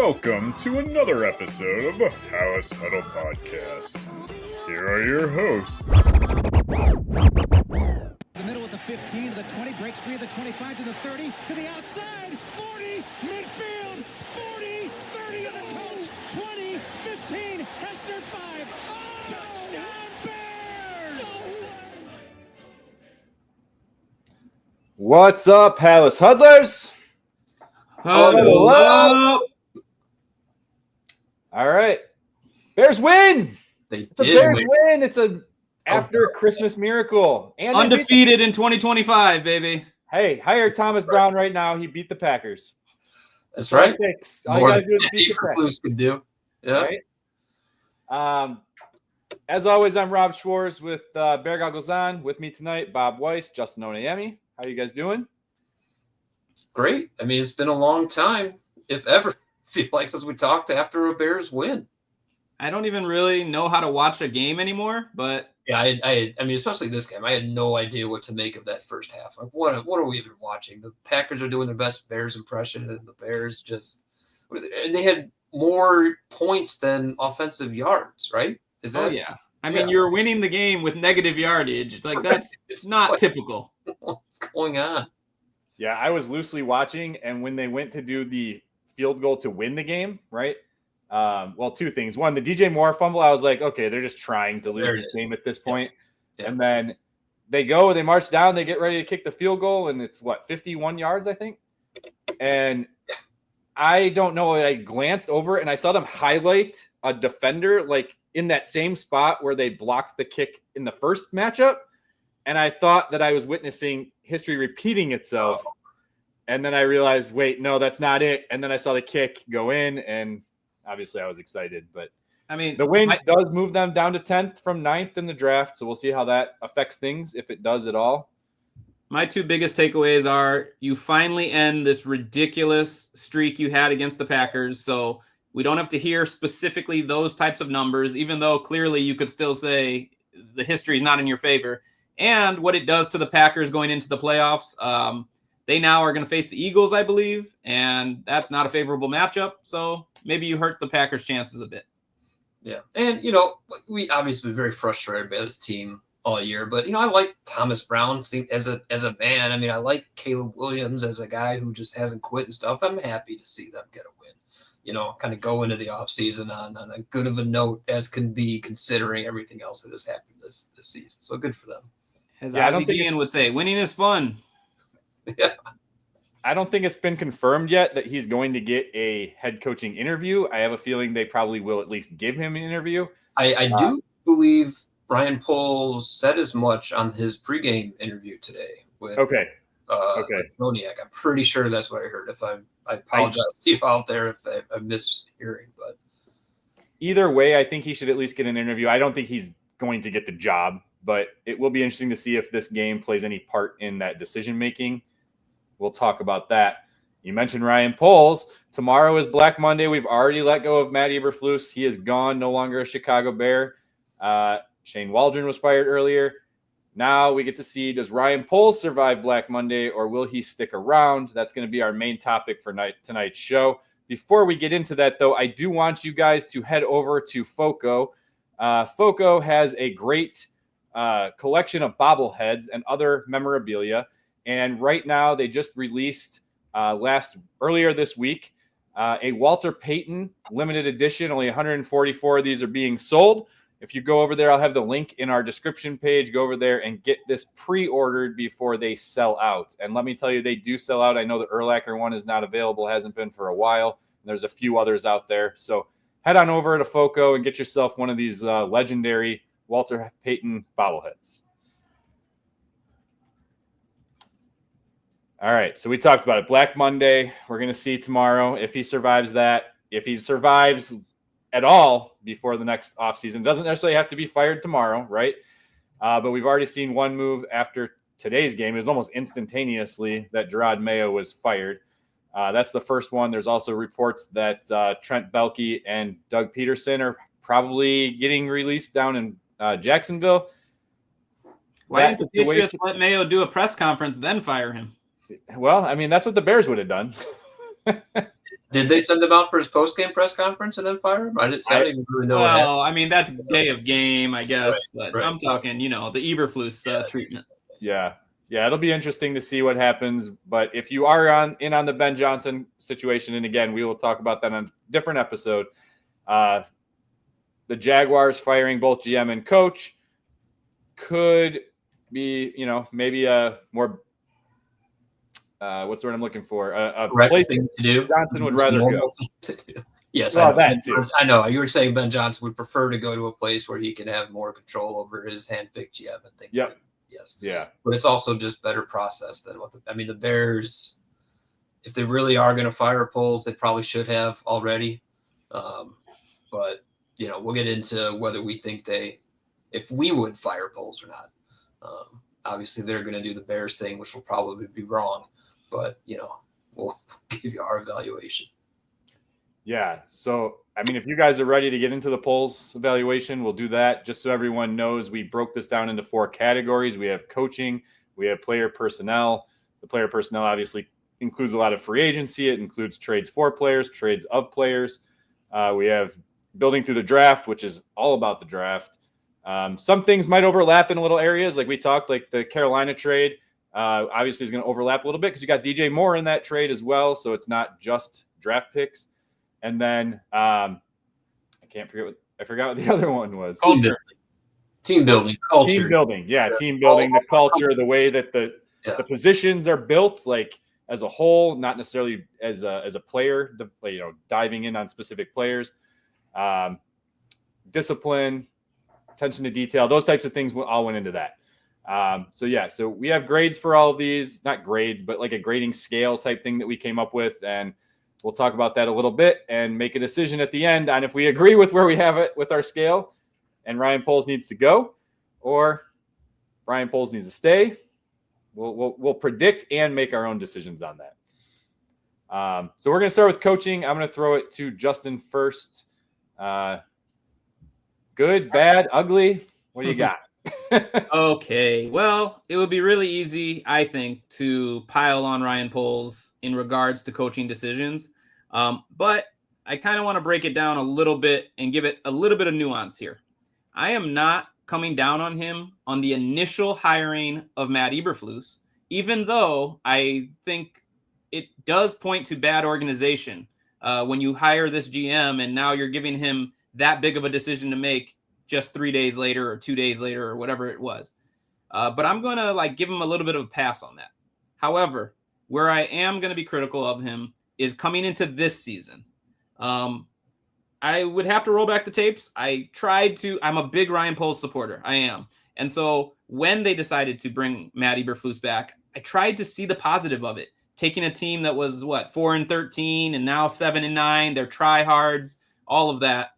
Welcome to another episode of the Halas Huddle podcast. Here are your hosts. The middle with the 15 to the 20, breaks free of the 25 to the 30, to the outside, 40, midfield, 40, 30 to the coast, 20, 15, Hester 5, touchdown Bears! What's up, Halas Huddlers? Hello. All right. Bears win. It's a Bears win. It's a after Christmas miracle. And undefeated in 2025, baby. Hey, hire Thomas Brown right now. He beat the Packers. That's right. All you got to do is beat the Eberflus Packers. could do. Yeah. Right? As always, I'm Rob Schwartz with Bear Goggles On. With me tonight, Bob Weiss, Justin Onayemi. How you guys doing? Great. I mean, it's been a long time, if ever, feel like since we talked after a Bears win. I don't even really know how to watch a game anymore, but Yeah, I mean, especially this game, I had no idea what to make of that first half. Like, what are we even watching? The Packers are doing their best Bears impression, and the Bears they had more points than offensive yards, right? Is that? oh yeah. I mean, you're winning the game with negative yardage. Like that's It's not like, typical. what's going on? Yeah, I was loosely watching, and when they went to do the field goal to win the game, right? Well, two things. One, the DJ Moore fumble, I was like, okay, they're just trying to lose this game at this point. Yeah. And then they march down, they get ready to kick the field goal, and it's 51 yards, I think. And I don't know, I glanced over and I saw them highlight a defender like in that same spot where they blocked the kick in the first matchup. And I thought that I was witnessing history repeating itself. And then I realized, wait, no, that's not it. And then I saw the kick go in, and obviously I was excited. But I mean, the win does move them down to 10th from 9th in the draft. So we'll see how that affects things, if it does at all. my two biggest takeaways are you finally end this ridiculous streak you had against the Packers. So we don't have to hear specifically those types of numbers, even though clearly you could still say the history is not in your favor. And what it does to the Packers going into the playoffs. They now are going to face the Eagles, I believe, and that's not a favorable matchup. So maybe you hurt the Packers' chances a bit. Yeah. And, we obviously been very frustrated by this team all year, but, I like Thomas Brown as a man. I mean, I like Caleb Williams as a guy who just hasn't quit and stuff. I'm happy to see them get a win, kind of go into the offseason on a good of a note as can be, considering everything else that has happened this season. So good for them. As Ozzie Guillen would say, winning is fun. Yeah. I don't think it's been confirmed yet that he's going to get a head coaching interview. I have a feeling they probably will at least give him an interview. I do believe Brian Poles said as much on his pregame interview today with Moniak. I'm pretty sure that's what I heard. If I apologize to you out there if I'm mishearing, but either way, I think he should at least get an interview. I don't think he's going to get the job, but it will be interesting to see if this game plays any part in that decision making. We'll talk about that. You mentioned Ryan Poles. Tomorrow is Black Monday. We've already let go of Matt Eberflus. He is gone, no longer a Chicago Bear. Shane Waldron was fired earlier. Now we get to see, does Ryan Poles survive Black Monday, or will he stick around? That's going to be our main topic for tonight's show. Before we get into that, though, I do want you guys to head over to FOCO. FOCO has a great collection of bobbleheads and other memorabilia. And right now, they just released earlier this week a Walter Payton limited edition. Only 144 of these are being sold. If you go over there, I'll have the link in our description page. Go over there and get this pre-ordered before they sell out. And let me tell you, they do sell out. I know the Urlacher one is not available, hasn't been for a while. And there's a few others out there. So head on over to FOCO and get yourself one of these legendary Walter Payton bobbleheads. All right, so we talked about it. Black Monday, we're going to see tomorrow if he survives that. If he survives at all before the next offseason, doesn't necessarily have to be fired tomorrow, right? But we've already seen one move after today's game. It was almost instantaneously that Gerard Mayo was fired. That's the first one. There's also reports that Trent Baalke and Doug Peterson are probably getting released down in Jacksonville. Why didn't the Patriots let Mayo do a press conference, then fire him? Well, I mean, that's what the Bears would have done. Did they send him out for his post-game press conference and then fire him? I don't even really know what happened. Well, I mean, that's day of game, I guess. Right, but I'm talking, the Eberflus treatment. Yeah. Yeah, it'll be interesting to see what happens. But if you are in on the Ben Johnson situation, and again, we will talk about that on a different episode. The Jaguars firing both GM and coach could be, maybe a more what's the word I'm looking for? A place thing to do. Johnson would rather go. To do. Yes, well, that too. I know. You were saying Ben Johnson would prefer to go to a place where he can have more control over his hand-picked GM and things. Yep. Like that. Yes. Yeah. But it's also just better process than the Bears, if they really are going to fire Poles, they probably should have already. But, we'll get into whether we think if we would fire Poles or not. Obviously, they're going to do the Bears thing, which will probably be wrong. But, we'll give you our evaluation. Yeah. So, if you guys are ready to get into the polls evaluation, we'll do that. Just so everyone knows, we broke this down into 4 categories. We have coaching, we have player personnel. The player personnel obviously includes a lot of free agency. It includes trades for players, trades of players. We have building through the draft, which is all about the draft. Some things might overlap in little areas, like we talked, like the Carolina trade. Obviously, is going to overlap a little bit because you got DJ Moore in that trade as well. So it's not just draft picks. And then I forgot what the other one was. Team building, culture. Team building, yeah, team building, the culture, the way that the positions are built, like as a whole, not necessarily as a player, diving in on specific players. Discipline, attention to detail, those types of things all went into that. So we have grades for all of these, not grades, but like a grading scale type thing that we came up with, and we'll talk about that a little bit and make a decision at the end on if we agree with where we have it with our scale and Ryan Poles needs to go or Ryan Poles needs to stay. We'll predict and make our own decisions on that. So we're going to start with coaching. I'm going to throw it to Justin first. Good, bad, ugly. What do you got? Okay. Well, it would be really easy, I think, to pile on Ryan Poles in regards to coaching decisions. But I kind of want to break it down a little bit and give it a little bit of nuance here. I am not coming down on him on the initial hiring of Matt Eberflus, even though I think it does point to bad organization when you hire this GM and now you're giving him that big of a decision to make just 3 days later or 2 days later or whatever it was. But I'm going to give him a little bit of a pass on that. However, where I am going to be critical of him is coming into this season. I would have to roll back the tapes. I'm a big Ryan Poles supporter. I am. And so when they decided to bring Matt Eberflus back, I tried to see the positive of it. Taking a team that was 4-13 and now 7-9, they're tryhards, all of that.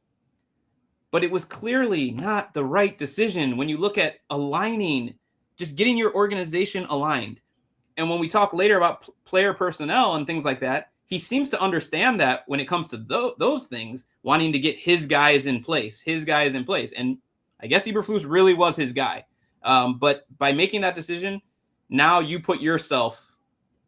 But it was clearly not the right decision when you look at aligning, just getting your organization aligned. And when we talk later about player personnel and things like that, he seems to understand that when it comes to those things, wanting to get his guys in place. And I guess Eberflus really was his guy. But by making that decision, now you put yourself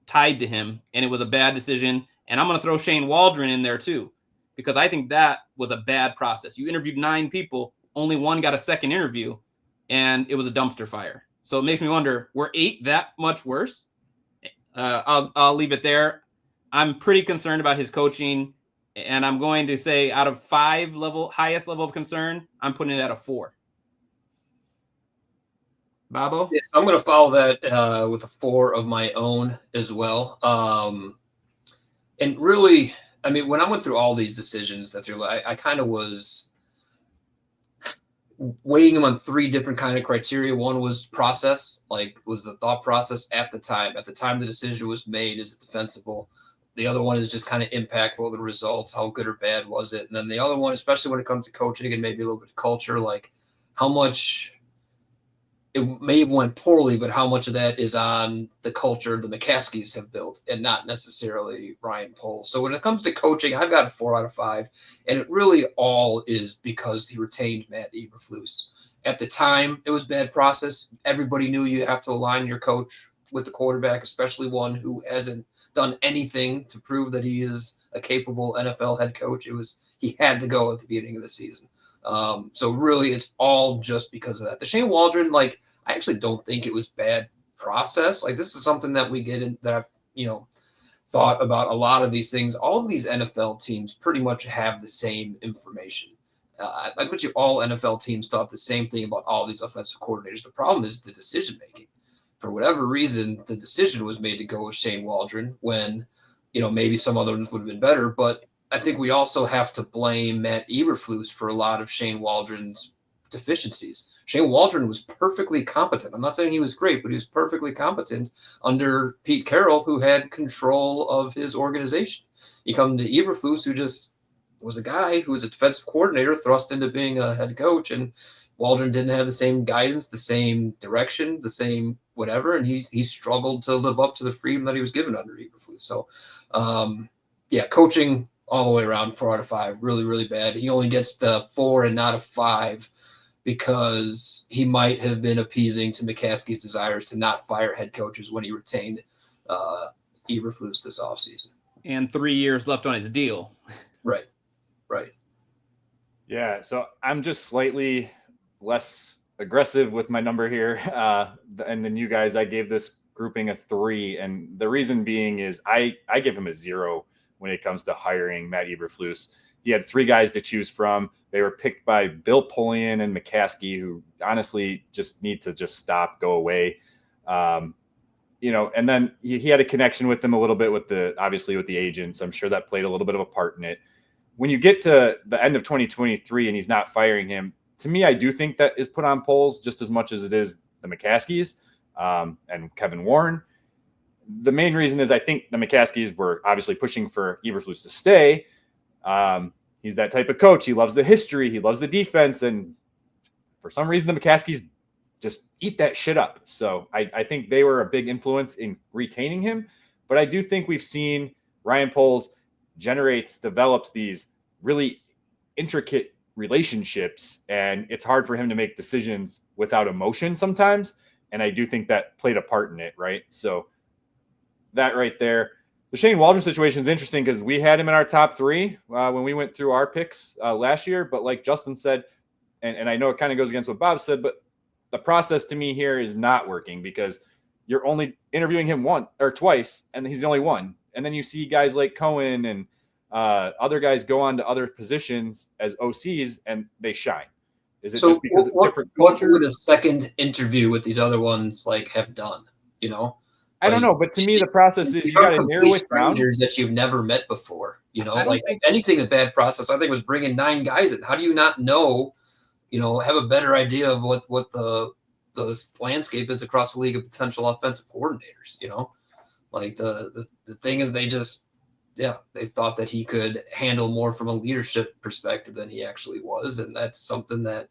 tied to him, and it was a bad decision. And I'm going to throw Shane Waldron in there too, because I think that was a bad process. You interviewed 9 people, only 1 got a second interview, and it was a dumpster fire. So it makes me wonder, were 8 that much worse? I'll leave it there. I'm pretty concerned about his coaching, and I'm going to say out of 5 highest level of concern, I'm putting it at a 4. Babo? Yes, I'm going to follow that with a 4 of my own as well. And really, when I went through all these decisions I kind of was weighing them on 3 different kind of criteria. One was process, was the thought process at the time. At the time the decision was made, is it defensible? The other one is just kind of impact, what were the results, how good or bad was it? And then the other one, especially when it comes to coaching and maybe a little bit of culture, how much it may have went poorly, but how much of that is on the culture the McCaskies have built and not necessarily Ryan Poles. So when it comes to coaching, I've got a 4 out of 5, and it really all is because he retained Matt Eberflus. At the time, it was bad process. Everybody knew you have to align your coach with the quarterback, especially one who hasn't done anything to prove that he is a capable NFL head coach. He had to go at the beginning of the season. So really, it's all just because of that. The Shane Waldron, I actually don't think it was bad process. This is something that we get in that I've thought about a lot of these things. All of these NFL teams pretty much have the same information. I bet you all NFL teams thought the same thing about all these offensive coordinators. The problem is the decision making. For whatever reason, the decision was made to go with Shane Waldron when, maybe some other ones would have been better. But I think we also have to blame Matt Eberflus for a lot of Shane Waldron's deficiencies. Shane Waldron was perfectly competent. I'm not saying he was great, but he was perfectly competent under Pete Carroll, who had control of his organization. You come to Eberflus, who just was a guy who was a defensive coordinator thrust into being a head coach, and Waldron didn't have the same guidance, the same direction, the same whatever, and he struggled to live up to the freedom that he was given under Eberflus. So, coaching all the way around, 4 out of 5, really, really bad. He only gets the 4 and not a 5 because he might have been appeasing to McCaskey's desires to not fire head coaches when he retained Eberflus this offseason. And 3 years left on his deal. Right. Yeah, so I'm just slightly less aggressive with my number here. And then you guys, I gave this grouping a 3. And the reason being is I give him a 0 when it comes to hiring Matt Eberflus. He had 3 guys to choose from. They were picked by Bill Polian and McCaskey, who honestly just need to just stop, go away. And then he had a connection with them a little bit with the agents. I'm sure that played a little bit of a part in it. When you get to the end of 2023 and he's not firing him, to me, I do think that is put on polls just as much as it is the McCaskeys and Kevin Warren. The main reason is I think the McCaskeys were obviously pushing for Eberflus to stay. He's that type of coach. He loves the history. He loves the defense. And for some reason, the McCaskeys just eat that shit up. So I think they were a big influence in retaining him. But I do think we've seen Ryan Poles develops these really intricate relationships, and it's hard for him to make decisions without emotion sometimes. And I do think that played a part in it, right? So that right there. The Shane Waldron situation is interesting because we had him in our top 3 when we went through our picks last year. But like Justin said, and I know it kind of goes against what Bob said, but the process to me here is not working because you're only interviewing him once or twice, and he's the only one. And then you see guys like Cohen and other guys go on to other positions as OCs, and they shine. Is it just because it's different culture? What would a second interview with these other ones have done? I don't know, but to me, the process is you got to narrow it down. Strangers that you've never met before. Anything the bad process, I think, was bringing 9 guys in. How do you not know? Have a better idea of what the landscape is across the league of potential offensive coordinators. The thing is, they thought that he could handle more from a leadership perspective than he actually was, and that's something that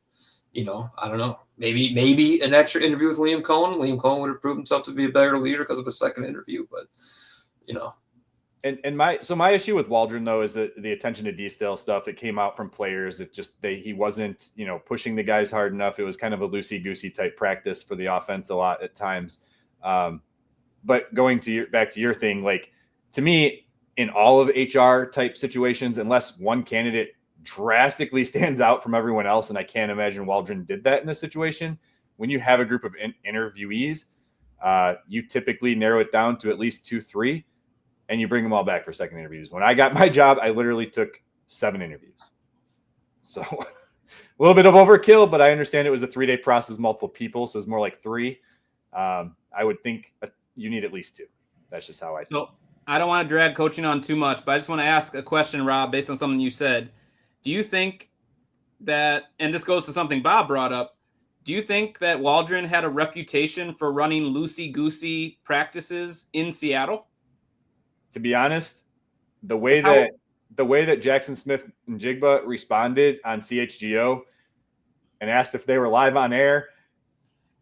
I don't know. Maybe an extra interview with Liam Cohen. Liam Cohen would have proved himself to be a better leader because of a second interview, but And my issue with Waldron though is that the attention to detail stuff that came out from players. He wasn't pushing the guys hard enough. It was kind of a loosey goosey type practice for the offense a lot at times. But going back to your thing, to me, in all of HR type situations, unless one candidate drastically stands out from everyone else, and I can't imagine Waldron did that in this situation. When you have a group of interviewees, you typically narrow it down to at least 2, 3. And you bring them all back for second interviews. When I got my job, I literally took 7 interviews. So a little bit of overkill, but I understand it was a 3-day process with multiple people. So it's more like 3. I would think you need at least 2. That's just how I think. So I don't want to drag coaching on too much, but I just want to ask a question, Rob, based on something you said. Do you think that, and this goes to something Bob brought up, do you think that Waldron had a reputation for running loosey-goosey practices in Seattle? To be honest, the way that Jackson Smith and Jigba responded on CHGO and asked if they were live on air,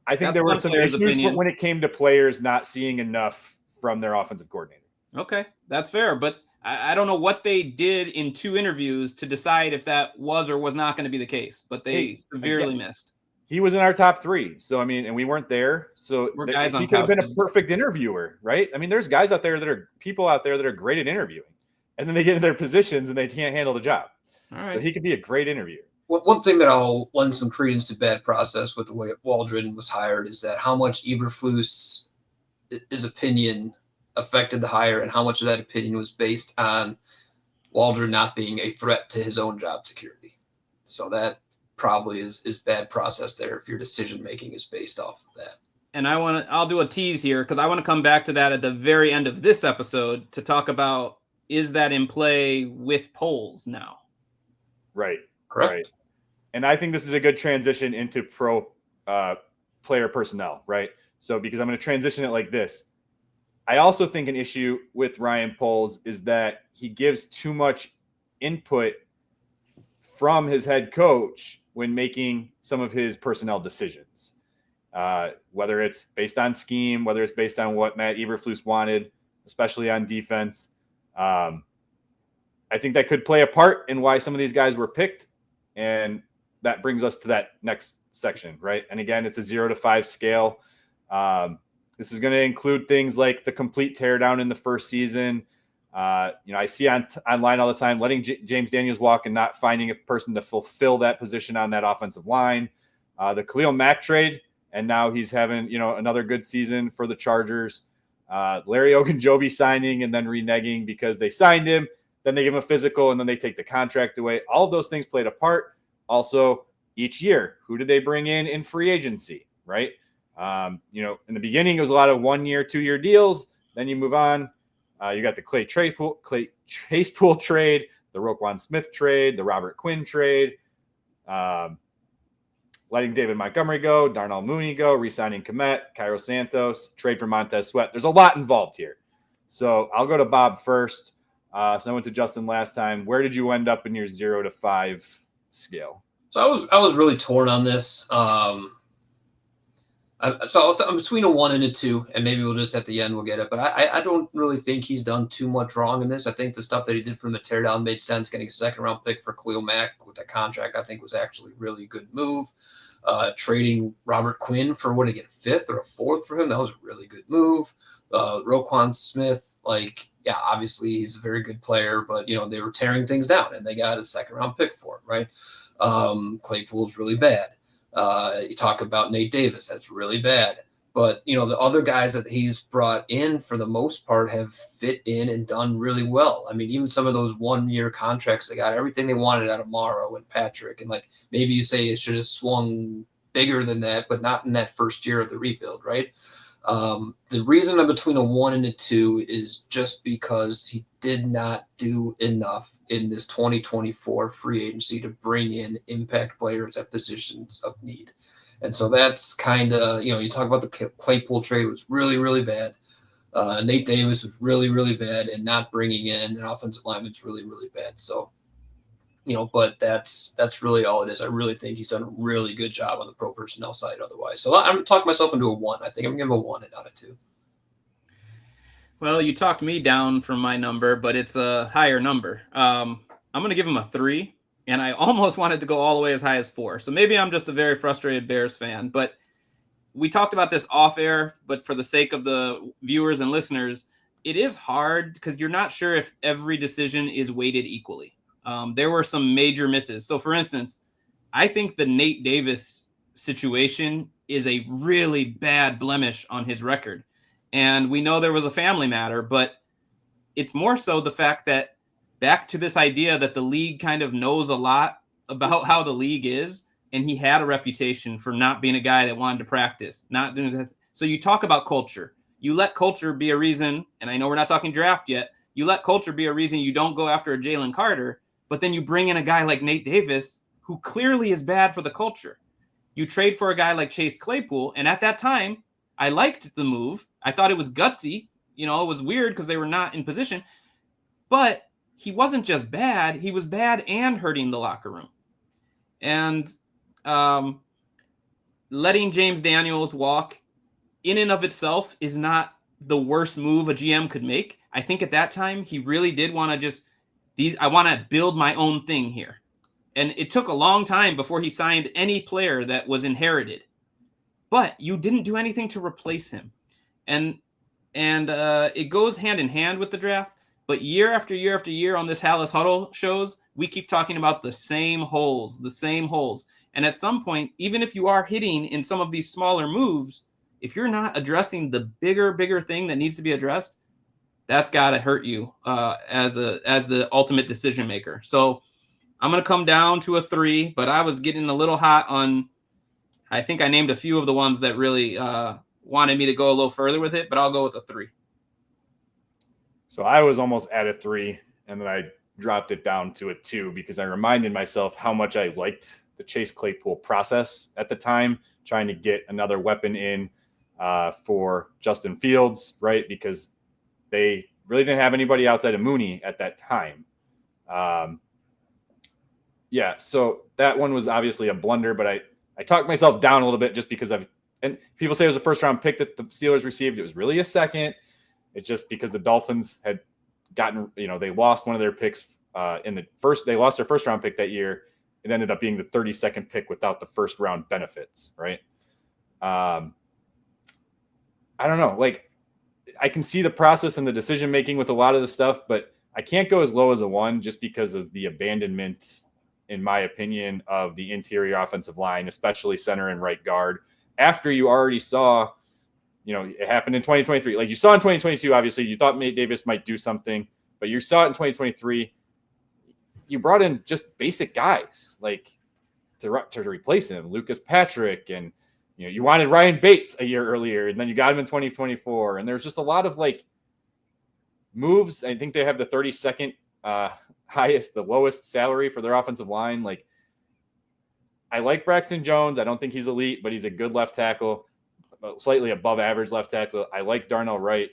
I think there were some issues when it came to players not seeing enough from their offensive coordinator. Okay, that's fair, but I don't know what they did in 2 interviews to decide if that was or was not going to be the case, but they severely missed. He was in our top 3. So, and we weren't there. So he could have been a perfect interviewer, right? There's people out there that are great at interviewing. and then they get in their positions and they can't handle the job. All right. So he could be a great interview. One thing that I'll lend some credence to bad process with the way Waldron was hired is that how much Eberflus' opinion affected the hire and how much of that opinion was based on Waldron not being a threat to his own job security. So that probably is bad process there if your decision making is based off of that. And I'll do a tease here because I want to come back to that at the very end of this episode to talk about, is that in play with polls now? Right. Correct. Right. And I think this is a good transition into pro player personnel, right? So because I'm going to transition it like this. I also think an issue with Ryan Poles is that he gives too much input from his head coach when making some of his personnel decisions, whether it's based on scheme, whether it's based on what Matt Eberflus wanted, especially on defense. I think that could play a part in why some of these guys were picked. And that brings us to that next section, right? And again, it's a 0 to 5 scale. This is going to include things like the complete teardown in the first season. I see online all the time, letting James Daniels walk and not finding a person to fulfill that position on that offensive line. The Khalil Mack trade, and now he's having, another good season for the Chargers. Larry Ogunjobi signing and then reneging because they signed him. Then they give him a physical and then they take the contract away. All of those things played a part. Also, each year, who did they bring in free agency, right? In the beginning, it was a lot of 1 year, 2 year deals. Then you move on. You got the Clay Chase Pool trade, the Roquan Smith trade, the Robert Quinn trade, letting David Montgomery go, Darnell Mooney go, re-signing Kmet, Cairo Santos, trade for Montez Sweat. There's a lot involved here. So I'll go to Bob first. So I went to Justin last time. Where did you end up in your 0 to 5 scale? So I was really torn on this. I'm between a 1 and a 2, and maybe we'll just at the end we'll get it. But I don't really think he's done too much wrong in this. I think the stuff that he did from the teardown made sense. Getting a second-round pick for Khalil Mack with that contract, I think, was actually a really good move. Trading Robert Quinn for what, again, 5th or a 4th for him, that was a really good move. Roquan Smith, obviously he's a very good player, but they were tearing things down, and they got a second-round pick for him, right? Claypool's really bad. You talk about Nate Davis, that's really bad. But, the other guys that he's brought in for the most part have fit in and done really well. I mean, even some of those 1 year contracts, they got everything they wanted out of Morrow and Patrick. And maybe you say it should have swung bigger than that, but not in that first year of the rebuild, right? The reason I'm between a 1 and a 2 is just because he did not do enough in this 2024 free agency to bring in impact players at positions of need. And so that's kind of, you talk about the Claypool trade was really, really bad. Nate Davis was really, really bad, and not bringing in an offensive lineman is really, really bad. So, but that's really all it is. I really think he's done a really good job on the pro personnel side otherwise. So I'm talking myself into a 1. I think I'm going to give him a 1 and not a 2. Well, you talked me down from my number, but it's a higher number. I'm going to give him a 3, and I almost wanted to go all the way as high as 4. So maybe I'm just a very frustrated Bears fan, but we talked about this off air, but for the sake of the viewers and listeners, it is hard because you're not sure if every decision is weighted equally. There were some major misses. So for instance, I think the Nate Davis situation is a really bad blemish on his record. And we know there was a family matter, but it's more so the fact that back to this idea that the league kind of knows a lot about how the league is. And he had a reputation for not being a guy that wanted to practice, not doing that. So you talk about culture. You let culture be a reason, and I know we're not talking draft yet. You let culture be a reason you don't go after a Jalen Carter, but then you bring in a guy like Nate Davis, who clearly is bad for the culture. You trade for a guy like Chase Claypool, and at that time, I liked the move. I thought it was gutsy. It was weird because they were not in position. But he wasn't just bad. He was bad and hurting the locker room. And letting James Daniels walk in and of itself is not the worst move a GM could make. I think at that time, he really did want to I want to build my own thing here. And it took a long time before he signed any player that was inherited. But you didn't do anything to replace him. And it goes hand in hand with the draft. But year after year after year on this Halas Huddle shows, we keep talking about the same holes. And at some point, even if you are hitting in some of these smaller moves, if you're not addressing the bigger thing that needs to be addressed, that's got to hurt you as the ultimate decision maker. So I'm going to come down to a 3, but I was getting a little hot on, I think I named a few of the ones that really wanted me to go a little further with it, but I'll go with a 3. So I was almost at a 3, and then I dropped it down to a 2 because I reminded myself how much I liked the Chase Claypool process at the time, trying to get another weapon in for Justin Fields, right? Because they really didn't have anybody outside of Mooney at that time. So that one was obviously a blunder, but I talked myself down a little bit just because and people say it was a first-round pick that the Steelers received. It was really a second. It's just because the Dolphins had gotten, they lost one of their picks they lost their first-round pick that year. It ended up being the 32nd pick without the first-round benefits, right? I don't know. Like, I can see the process and the decision-making with a lot of the stuff, but I can't go as low as a 1 just because of the abandonment, in my opinion, of the interior offensive line, especially center and right guard, after you already saw, it happened in 2023. Like you saw in 2022, obviously, you thought Nate Davis might do something, but you saw it in 2023. You brought in just basic guys like to replace him, Lucas Patrick, and you wanted Ryan Bates a year earlier, and then you got him in 2024. And there's just a lot of like moves. I think they have the 32nd the lowest salary for their offensive line. Like, I like Braxton Jones. I don't think he's elite, but he's a good left tackle, slightly above average left tackle. I like Darnell Wright.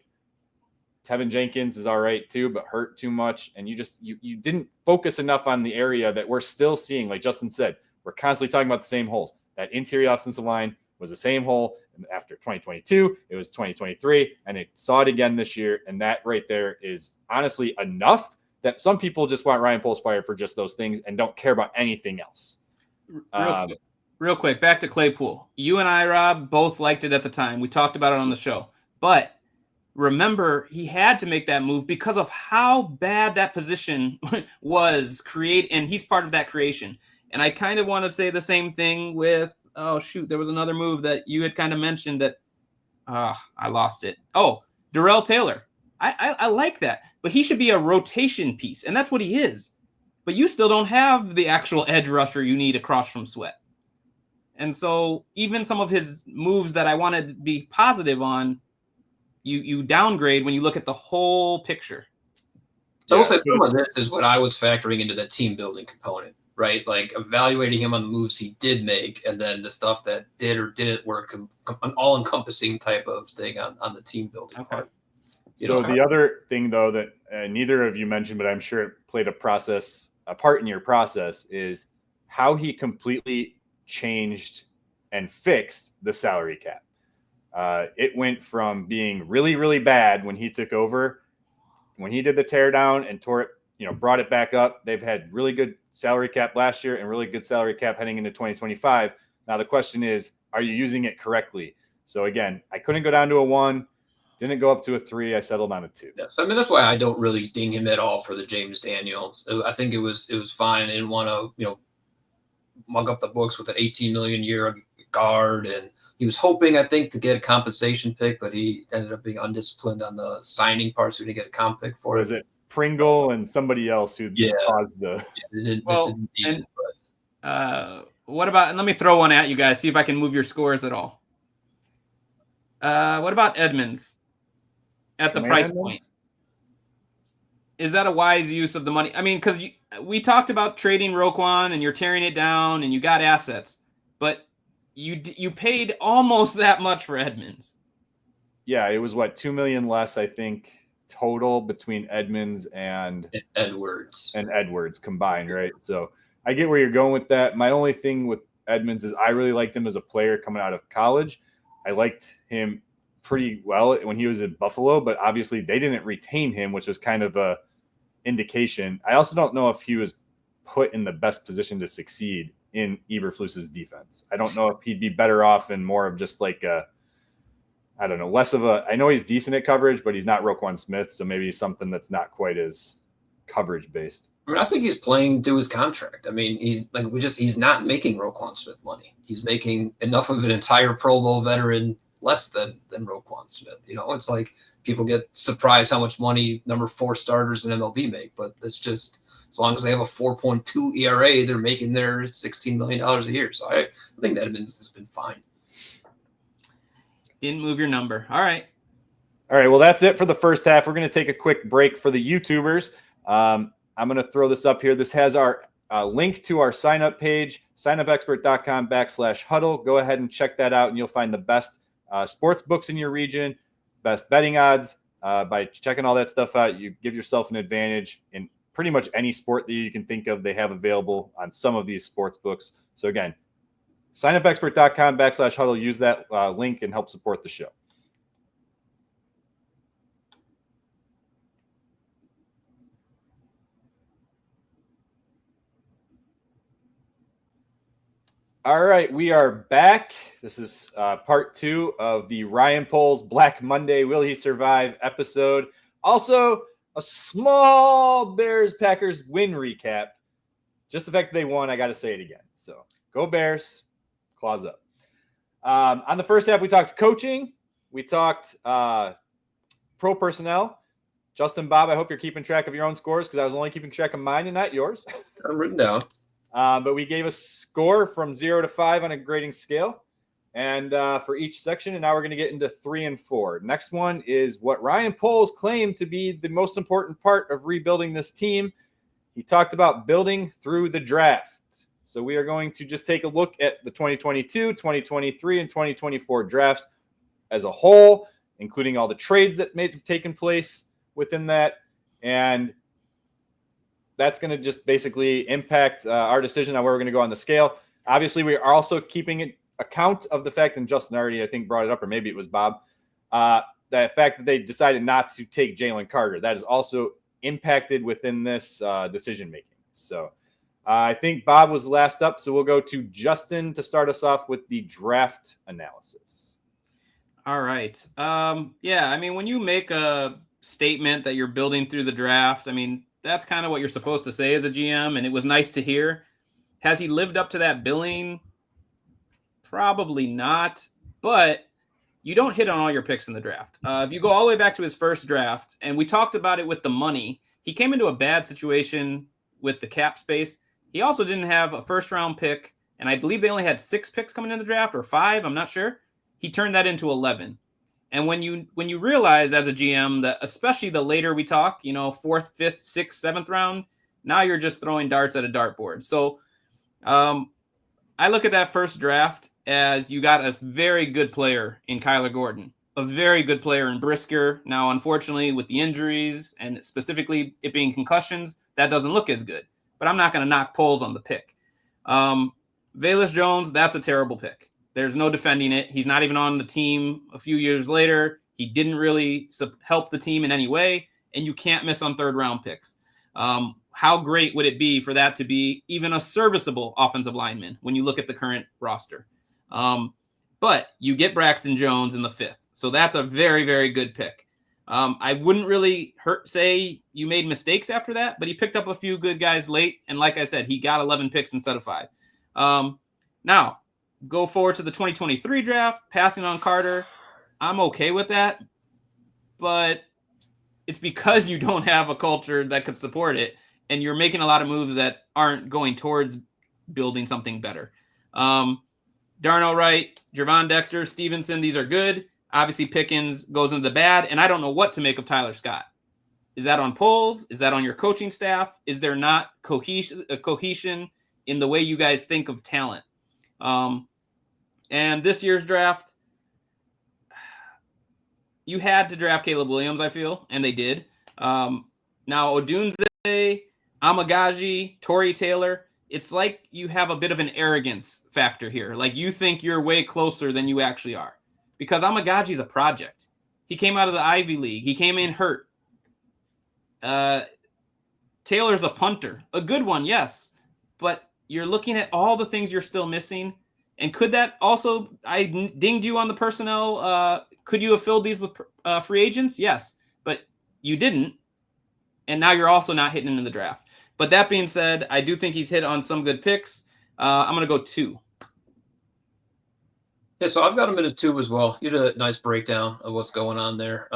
Tevin Jenkins is all right too, but hurt too much. And you didn't focus enough on the area that we're still seeing. Like Justin said, we're constantly talking about the same holes. That interior offensive line was the same hole after 2022. It was 2023, and it saw it again this year. And that right there is honestly enough that some people just want Ryan Poles fired for just those things and don't care about anything else. Real quick, back to Claypool. You and I, Rob, both liked it at the time. We talked about it on the show. But remember, he had to make that move because of how bad that position was and he's part of that creation. And I kind of want to say the same thing with, there was another move that you had kind of mentioned that I lost it. Oh, Darrell Taylor. I like that, but he should be a rotation piece, and that's what he is. But you still don't have the actual edge rusher you need across from Sweat. And so even some of his moves that I wanted to be positive on, you downgrade when you look at the whole picture. So I will say some of this is what I was factoring into the team building component, right? Like evaluating him on the moves he did make, and then the stuff that did or didn't work, an all-encompassing type of thing on the team building part. The other thing, though, that neither of you mentioned, but I'm sure it played a part in your process, is how he completely changed and fixed the salary cap. It went from being really, really bad when he took over, when he did the teardown and tore it, brought it back up. They've had really good salary cap last year and really good salary cap heading into 2025. Now the question is, are you using it correctly? So again, I couldn't go down to a 1. Didn't go up to a 3. I settled on a 2. Yeah, so that's why I don't really ding him at all for the James Daniels. I think it was fine. I didn't want to mug up the books with an $18 million a year guard, and he was hoping, I think, to get a compensation pick, but he ended up being undisciplined on the signing part, so he didn't get a comp pick for it. Was it Pringle and somebody else who caused the? What about? And let me throw one at you guys. See if I can move your scores at all. What about Edmonds? At the price point, is that a wise use of the money? I mean, because we talked about trading Roquan and you're tearing it down and you got assets, but you paid almost that much for Edmonds. Yeah, it was $2 million less, I think, total between Edmonds and Edwards combined, right? So I get where you're going with that. My only thing with Edmonds is I really liked him as a player coming out of college. I liked him pretty well when he was in Buffalo, but obviously they didn't retain him, which was kind of a indication. I also don't know if he was put in the best position to succeed in Eberflus's defense. I don't know if he'd be better off in more of just like a I don't know, less of a – I know he's decent at coverage, but he's not Roquan Smith, so maybe something that's not quite as coverage-based. I mean, I think he's playing to his contract. I mean, he's not making Roquan Smith money. He's making enough of an entire Pro Bowl veteran less than Roquan Smith. You know, it's like people get surprised how much money number 4 starters in MLB make, but it's just as long as they have a 4.2 ERA, they're making their $16 million a year. So I think that has been fine. Didn't move your number. All right. Well, that's it for the first half. We're going to take a quick break for the YouTubers. I'm going to throw this up here. This has our link to our sign-up page, signupexpert.com/huddle. Go ahead and check that out, and you'll find the best sports books in your region, best betting odds. By checking all that stuff out, you give yourself an advantage in pretty much any sport that you can think of. They have available on some of these sports books. So again, signupexpert.com/huddle. Use that link and help support the show. All right, we are back. This is part 2 of the Ryan Poles Black Monday Will He Survive episode. Also, a small Bears-Packers win recap. Just the fact that they won, I got to say it again. So go Bears, claws up. On the first half, we talked coaching. We talked pro personnel. Justin, Bob, I hope you're keeping track of your own scores because I was only keeping track of mine and not yours. I'm written down. But we gave a score from 0 to 5 on a grading scale, and for each section. And now we're going to get into 3 and 4. Next one is what Ryan Poles claimed to be the most important part of rebuilding this team. He talked about building through the draft. So we are going to just take a look at the 2022, 2023, and 2024 drafts as a whole, including all the trades that may have taken place within that. And that's going to just basically impact our decision on where we're going to go on the scale. Obviously, we are also keeping account of the fact, and Justin already, I think, brought it up, or maybe it was Bob, the fact that they decided not to take Jalen Carter. That is also impacted within this decision-making. So I think Bob was last up, so we'll go to Justin to start us off with the draft analysis. All right. Yeah, I mean, when you make a statement that you're building through the draft, I mean, that's kind of what you're supposed to say as a GM, and it was nice to hear. Has he lived up to that billing? Probably not, but you don't hit on all your picks in the draft. If you go all the way back to his first draft, and we talked about it with the money, he came into a bad situation with the cap space. He also didn't have a first-round pick, and I believe they only had 6 picks coming in the draft, or 5, I'm not sure. He turned that into 11. And when you realize as a GM that especially the later we talk, 4th, 5th, 6th, 7th round, now you're just throwing darts at a dartboard. So I look at that first draft as you got a very good player in Kyler Gordon, a very good player in Brisker. Now, unfortunately, with the injuries and specifically it being concussions, that doesn't look as good. But I'm not going to knock Poles on the pick. Velus Jones, that's a terrible pick. There's no defending it. He's not even on the team a few years later. He didn't really help the team in any way, and you can't miss on 3rd-round picks. How great would it be for that to be even a serviceable offensive lineman when you look at the current roster? But you get Braxton Jones in the 5th, so that's a very, very good pick. I wouldn't really say you made mistakes after that, but he picked up a few good guys late, and like I said, he got 11 picks instead of 5. Now, go forward to the 2023 draft, passing on Carter. I'm okay with that, but it's because you don't have a culture that could support it, and you're making a lot of moves that aren't going towards building something better. Darnell Wright, Javon Dexter, Stevenson, these are good. Obviously, Pickens goes into the bad, and I don't know what to make of Tyler Scott. Is that on Poles? Is that on your coaching staff? Is there not cohesion in the way you guys think of talent? And this year's draft, you had to draft Caleb Williams, I feel, and they did. Now, Odunze, Amagaji, Torrey Taylor, it's like you have a bit of an arrogance factor here. Like you think you're way closer than you actually are. Because Amagaji's a project. He came out of the Ivy League. He came in hurt. Taylor's a punter. A good one, yes. But you're looking at all the things you're still missing. And could that also, I dinged you on the personnel Could you have filled these with free agents? Yes, but you didn't. And now you're also not hitting in the draft. But that being said, I do think he's hit on some good picks. I'm going to go 2. Yeah, so I've got him at a 2 as well. You did a nice breakdown of what's going on there.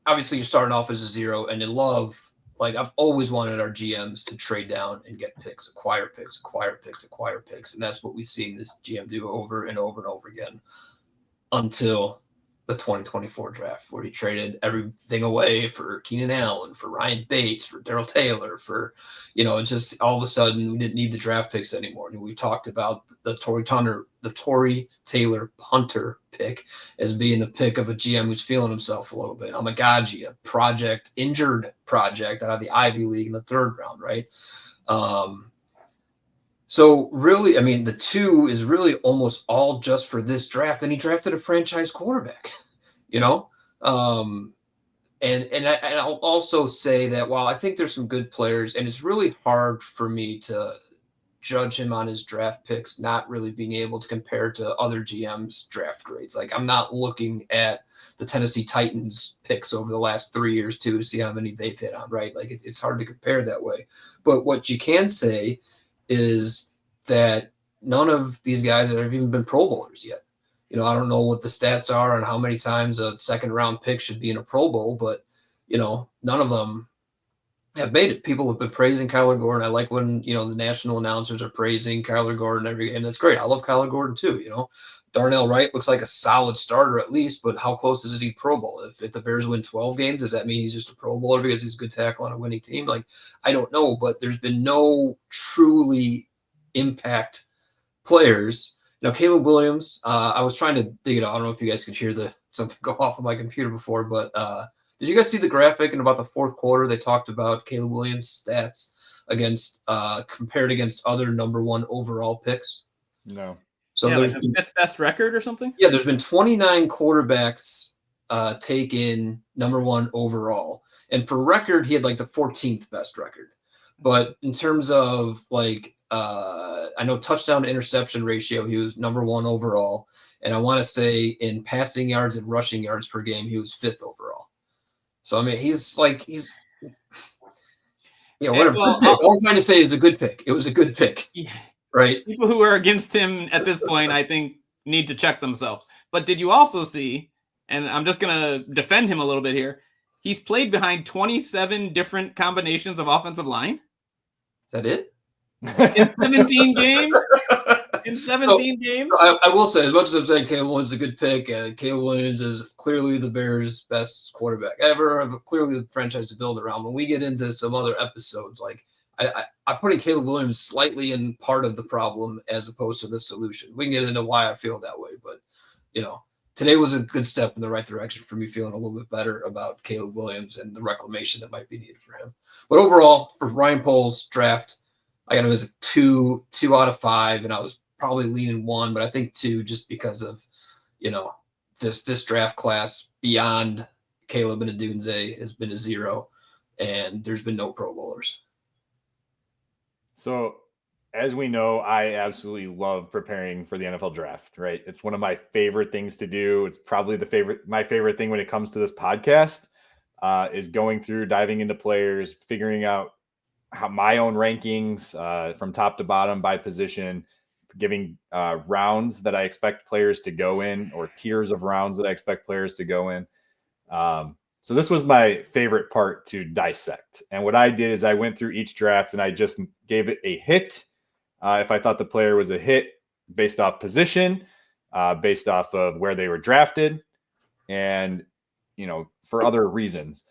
Obviously you're starting off as a 0, and in love, like I've always wanted our GMs to trade down and get picks, acquire picks. And that's what we've seen this GM do over and over and over again until the 2024 draft, where he traded everything away for Keenan Allen, for Ryan Bates, for Darrell Taylor, for, just all of a sudden we didn't need the draft picks anymore. And we talked about the Tory Taylor punter pick as being the pick of a GM who's feeling himself a little bit. Amagaji, a injured project out of the Ivy League in the 3rd round, right? So really, I mean, the 2 is really almost all just for this draft, and he drafted a franchise quarterback, And I'll also say that while I think there's some good players, and it's really hard for me to judge him on his draft picks, not really being able to compare to other GMs' draft grades. Like I'm not looking at the Tennessee Titans picks over the last 3 years too to see how many they've hit on, right? Like it's hard to compare that way. But what you can say is that none of these guys have even been Pro Bowlers yet. I don't know what the stats are and how many times a 2nd-round pick should be in a Pro Bowl, but, none of them have made it. People have been praising Kyler Gordon. I like when, the national announcers are praising Kyler Gordon every game. That's great. I love Kyler Gordon too, Darnell Wright looks like a solid starter at least, but how close is he Pro Bowl? If the Bears win 12 games, does that mean he's just a Pro Bowler because he's a good tackle on a winning team? Like, I don't know, but there's been no truly impact players. Caleb Williams, I was trying to dig it out. I don't know if you guys could hear something go off on my computer before, but did you guys see the graphic in about the 4th quarter? They talked about Caleb Williams' stats compared against other number 1 overall picks. No. So there's been 5th best record or something? Yeah, there's been 29 quarterbacks taken number 1 overall. And for record, he had like the 14th best record. But in terms of I know touchdown to interception ratio, he was number 1 overall. And I want to say in passing yards and rushing yards per game, he was 5th overall. So, I mean, whatever. All I'm trying to say is a good pick. It was a good pick, right? People who are against him at this point, I think, need to check themselves. But did you also see, and I'm just going to defend him a little bit here, he's played behind 27 different combinations of offensive line? Is that it? In 17 games? In 17 games? I will say, as much as I'm saying Caleb Williams is a good pick, Caleb Williams is clearly the Bears' best quarterback ever, clearly the franchise to build around. When we get into some other episodes, I'm putting Caleb Williams slightly in part of the problem as opposed to the solution. We can get into why I feel that way, but, today was a good step in the right direction for me feeling a little bit better about Caleb Williams and the reclamation that might be needed for him. But overall, for Ryan Poles' draft, I got him as a 2 out of 5, and I was probably leaning 1, but I think 2 just because of, this draft class beyond Caleb and Adunze has been a 0, and there's been no Pro Bowlers. So, as we know, I absolutely love preparing for the NFL draft, right? It's one of my favorite things to do. It's probably my favorite thing when it comes to this podcast is going through, diving into players, figuring out how my own rankings from top to bottom by position, giving rounds that I expect players to go in, or tiers of rounds that I expect players to go in. So this was my favorite part to dissect. And what I did is I went through each draft and I just gave it a hit. If I thought the player was a hit based off position, based off of where they were drafted, and, for other reasons.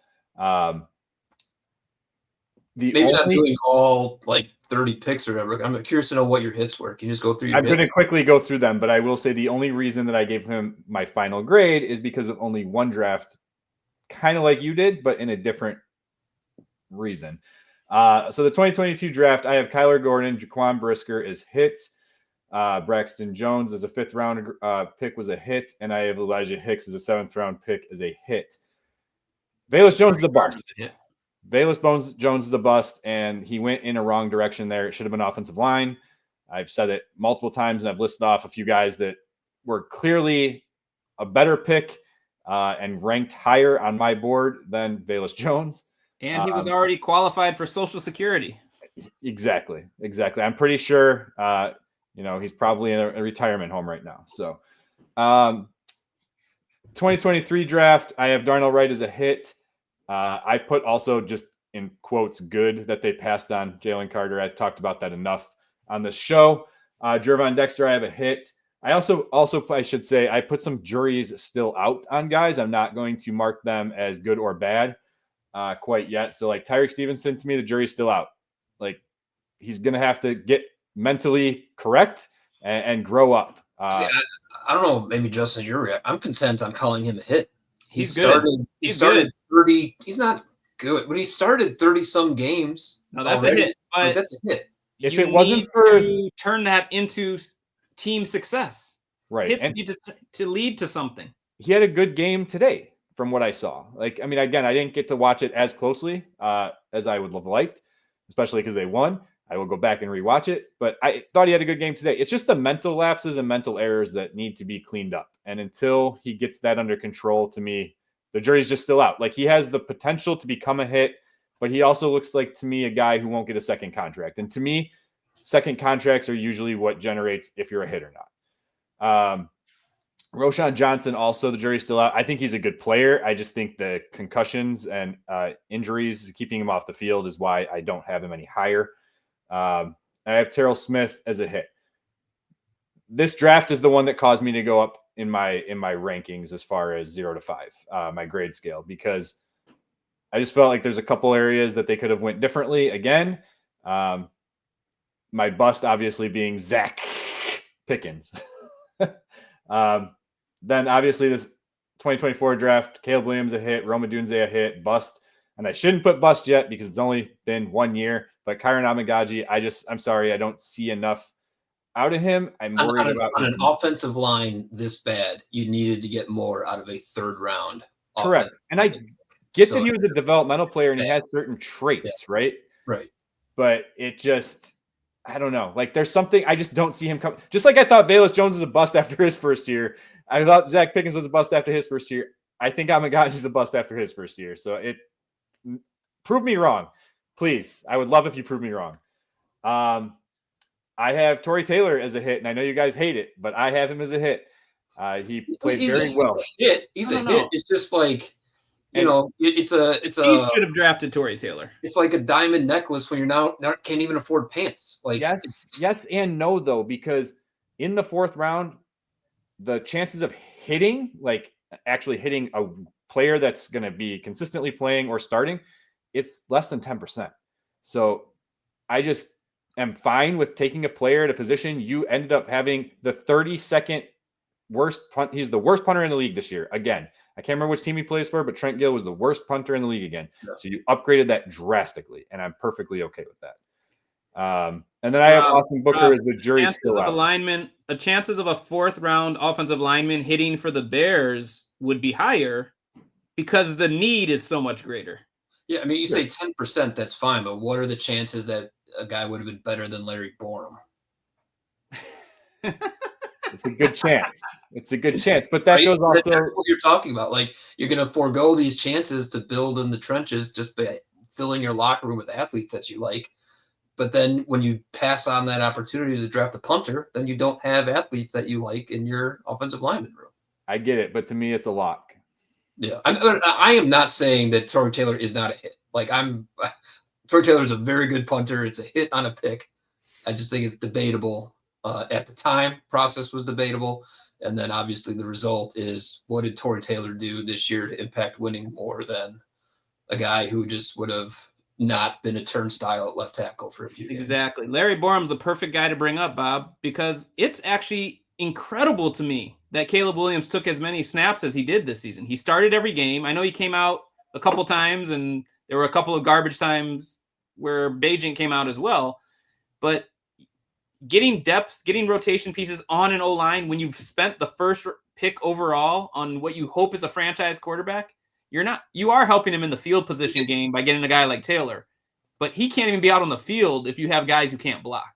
Maybe not doing all 30 picks or whatever. I'm curious to know what your hits were. Can you just go through your hits? I'm going to quickly go through them, but I will say the only reason that I gave him my final grade is because of only one draft, kind of like you did, but in a different reason. So the 2022 draft, I have Kyler Gordon, Jaquan Brisker as hits. Braxton Jones as a 5th round pick was a hit, and I have Elijah Hicks as a 7th round pick as a hit. Velus Jones is a bust. Velus Jones is a bust, and he went in a wrong direction there. It should have been offensive line. I've said it multiple times, and I've listed off a few guys that were clearly a better pick and ranked higher on my board than Velus Jones. And he was already qualified for Social Security. Exactly. I'm pretty sure, he's probably in a retirement home right now. So 2023 draft, I have Darnell Wright as a hit. I put also just in quotes good that they passed on Jalen Carter. I talked about that enough on the show. Jervon Dexter, I have a hit. I also I should say I put some juries still out on guys. I'm not going to mark them as good or bad quite yet. So like Tyreek Stevenson, to me, the jury's still out. Like he's going to have to get mentally correct and grow up. See, I don't know. Maybe Justin, I'm content on calling him a hit. He good. started 30. He's not good, but he started 30-some games. No, that's a hit. But that's a hit. If it wasn't for to turn that into team success, right, hits and need to lead to something. He had a good game today, from what I saw. Like, I mean, again, I didn't get to watch it as closely as I would have liked, especially because they won. I will go back and rewatch it, but I thought he had a good game today. It's just the mental lapses and mental errors that need to be cleaned up. And until he gets that under control, to me, the jury's just still out. Like he has the potential to become a hit, but he also looks like to me a guy who won't get a second contract. And to me, second contracts are usually what generates if you're a hit or not. Roschon Johnson, also the jury's still out. I think he's a good player. I just think the concussions and injuries keeping him off the field is why I don't have him any higher. I have Terrell Smith as a hit. This draft is the one that caused me to go up in my rankings as far as 0 to 5, my grade scale, because I just felt like there's a couple areas that they could have went differently. Again, my bust obviously being Zach Pickens. Then obviously this 2024 draft, Caleb Williams a hit, Rome Odunze a hit, bust. And I shouldn't put bust yet because it's only been 1 year. But Kyron Amagaji, I'm sorry, I don't see enough out of him. I'm worried about on an offensive line this bad. You needed to get more out of a third round. Correct. And I get that he was a developmental player and he has certain traits, right? Right. But it just, I don't know. Like there's something, I just don't see him come. Just like I thought Velus Jones was a bust after his first year. I thought Zach Pickens was a bust after his first year. I think Amagaji's a bust after his first year. So prove me wrong. Please. I would love if you prove me wrong. I have Torrey Taylor as a hit, and I know you guys hate it, but I have him as a hit. He played very well. He's a hit. It's just like, it's a. He should have drafted Torrey Taylor. It's like a diamond necklace when you're now can't even afford pants. Like yes and no though, because in the fourth round, the chances of hitting, like actually hitting a player that's going to be consistently playing or starting, it's less than 10%. So I just am fine with taking a player at a position. You ended up having the 32nd worst punt. He's the worst punter in the league this year. Again, I can't remember which team he plays for, but Trent Gill was the worst punter in the league again. Yeah. So you upgraded that drastically, and I'm perfectly okay with that. And then I have Austin Booker as the jury still out. Chances of a fourth round offensive lineman hitting for the Bears would be higher because the need is so much greater. Yeah, I mean, you say 10%, that's fine, but what are the chances that a guy would have been better than Larry Borum? It's a good chance. But that goes also. That's what you're talking about. Like, you're going to forego these chances to build in the trenches just by filling your locker room with athletes that you like. But then when you pass on that opportunity to draft a punter, then you don't have athletes that you like in your offensive lineman room. I get it, but to me, it's a lock. Yeah, I am not saying that Torrey Taylor is not a hit. Like Torrey Taylor is a very good punter. It's a hit on a pick. I just think it's debatable. At the time, process was debatable, and then obviously the result is what did Torrey Taylor do this year to impact winning more than a guy who just would have not been a turnstile at left tackle for a few years. Exactly. Larry Borum's the perfect guy to bring up, Bob, because it's actually incredible to me that Caleb Williams took as many snaps as he did this season. He started every game. I know he came out a couple times, and there were a couple of garbage times where Bajent came out as well. But getting depth, getting rotation pieces on an O-line when you've spent the first pick overall on what you hope is a franchise quarterback, you are helping him in the field position game by getting a guy like Taylor. But he can't even be out on the field if you have guys who can't block.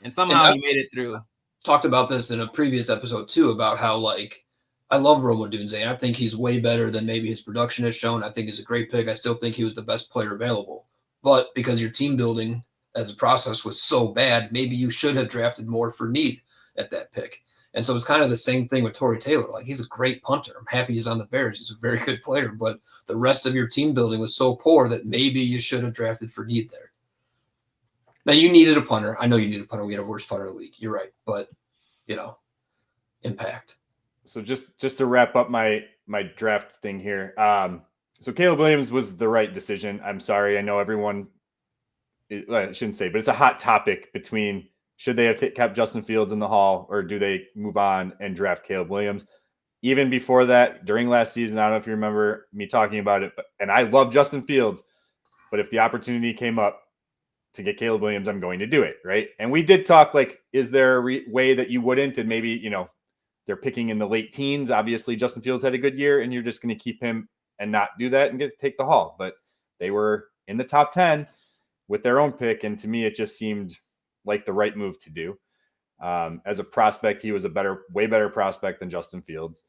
And somehow he made it through. Talked about this in a previous episode too, about how like I love Roma Dunze. I think he's way better than maybe his production has shown. I think he's a great pick. I still think he was the best player available. But because your team building as a process was so bad, maybe you should have drafted more for need at that pick. And so it's kind of the same thing with Torrey Taylor. Like, he's a great punter. I'm happy he's on the Bears. He's a very good player. But the rest of your team building was so poor that maybe you should have drafted for need there. Now, you needed a punter. I know you needed a punter. We had a worst punter in the league. You're right. But, impact. So just to wrap up my draft thing here. So Caleb Williams was the right decision. I'm sorry. I know everyone, I shouldn't say, but it's a hot topic between should they have kept Justin Fields in the hall or do they move on and draft Caleb Williams? Even before that, during last season, I don't know if you remember me talking about it, and I love Justin Fields, but if the opportunity came up to get Caleb Williams, I'm going to do it, right? And we did talk, like, is there a way that you wouldn't? And maybe, they're picking in the late teens. Obviously, Justin Fields had a good year, and you're just going to keep him and not do that and take the haul. But they were in the top 10 with their own pick, and to me, it just seemed like the right move to do. As a prospect, he was a way better prospect than Justin Fields.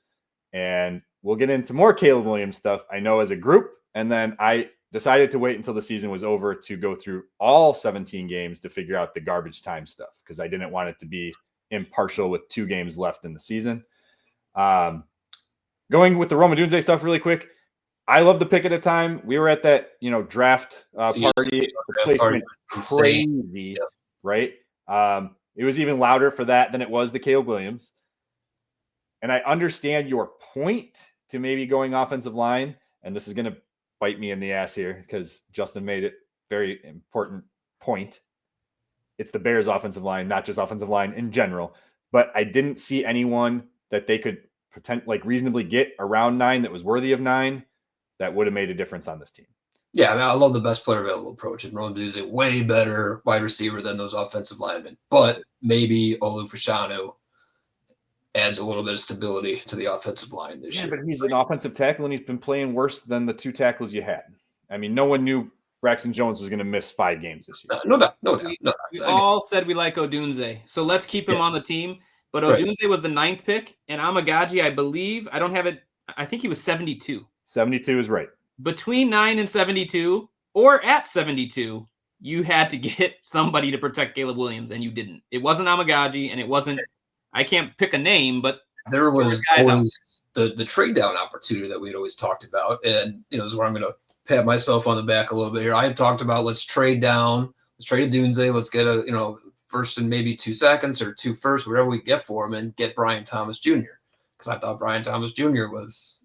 And we'll get into more Caleb Williams stuff, I know, as a group. And then I decided to wait until the season was over to go through all 17 games to figure out the garbage time stuff because I didn't want it to be impartial with 2 games left in the season. Going with the Roma Dunze stuff really quick. I love the pick at the time. We were at that, draft party. The place went crazy, right? It was even louder for that than it was the Caleb Williams. And I understand your point to maybe going offensive line, and this is going to bite me in the ass here because Justin made it very important point. It's the Bears offensive line, not just offensive line in general. But I didn't see anyone that they could reasonably get around 9 that was worthy of 9 that would have made a difference on this team. Yeah, I love the best player available approach. And Roma Dunze is a way better wide receiver than those offensive linemen. But maybe Olu Fashanu adds a little bit of stability to the offensive line this year. But he's an offensive tackle, and he's been playing worse than the 2 tackles you had. I mean, no one knew Braxton Jones was going to miss 5 games this year. No doubt. We all said we like Odunze, so let's keep him on the team. But Odunze was the 9th pick, and Amagaji, I believe, I don't have it. I think he was 72. 72 is right. Between 9 and 72, or at 72, you had to get somebody to protect Caleb Williams, and you didn't. It wasn't Amagaji, and it wasn't. I can't pick a name, but there was always the trade down opportunity that we'd always talked about, and this is where I'm going to pat myself on the back a little bit here. I had talked about let's trade down, let's trade a Dunze, let's get a first and maybe 2 seconds or 2 firsts, whatever we get for him, and get Brian Thomas Jr. because I thought Brian Thomas Jr. was